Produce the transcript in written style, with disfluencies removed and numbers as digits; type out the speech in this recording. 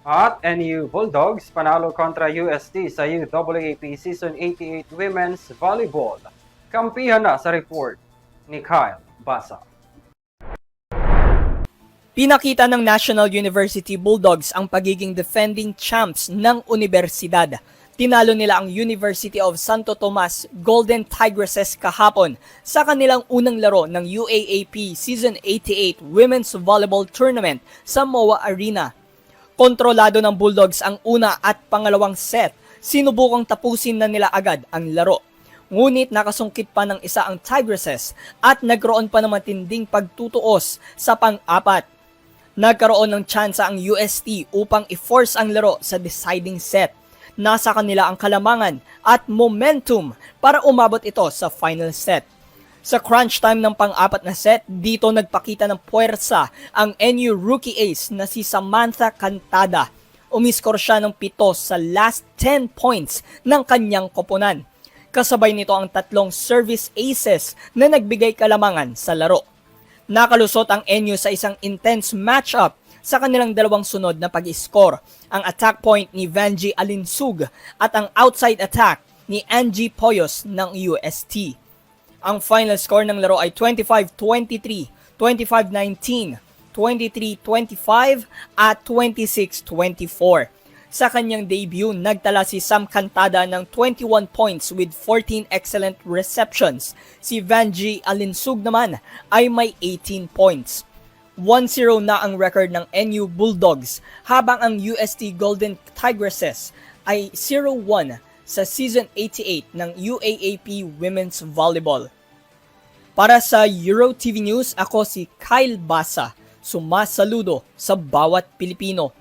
At NU Bulldogs panalo kontra UST sa UAAP Season 88 Women's Volleyball. Kampihan na sa report ni Kyle Basa. Pinakita ng National University Bulldogs ang pagiging defending champs ng universidad. Tinalo nila ang University of Santo Tomas Golden Tigresses kahapon sa kanilang unang laro ng UAAP Season 88 Women's Volleyball Tournament sa MOA Arena. Kontrolado ng Bulldogs ang una at pangalawang set. Sinubukang tapusin na nila agad ang laro. Ngunit nakasungkit pa ng isa ang Tigresses at nagkaroon pa ng matinding pagtutuos sa pang-apat. Nagkaroon ng tsansa ang UST upang i-force ang laro sa deciding set. Nasa kanila ang kalamangan at momentum para umabot ito sa final set. Sa crunch time ng pang-apat na set, dito nagpakita ng puwersa ang NU rookie ace na si Samantha Cantada. Umiskor siya ng 7 sa last 10 points ng kanyang koponan. Kasabay nito ang 3 service aces na nagbigay kalamangan sa laro. Nakalusot ang NU sa isang intense matchup sa kanilang dalawang sunod na pag-score, ang attack point ni Vanji Alinsug at ang outside attack ni Angie Poyos ng UST. Ang final score ng laro ay 25-23, 25-19, 23-25 at 26-24. Sa kanyang debut, nagtala si Sam Cantada ng 21 points with 14 excellent receptions. Si Vanji Alinsug naman ay may 18 points. 1-0 na ang record ng NU Bulldogs habang ang UST Golden Tigresses ay 0-1 sa Season 88 ng UAAP Women's Volleyball. Para sa EuroTV News, ako si Kyle Basa, sumasaludo sa bawat Pilipino.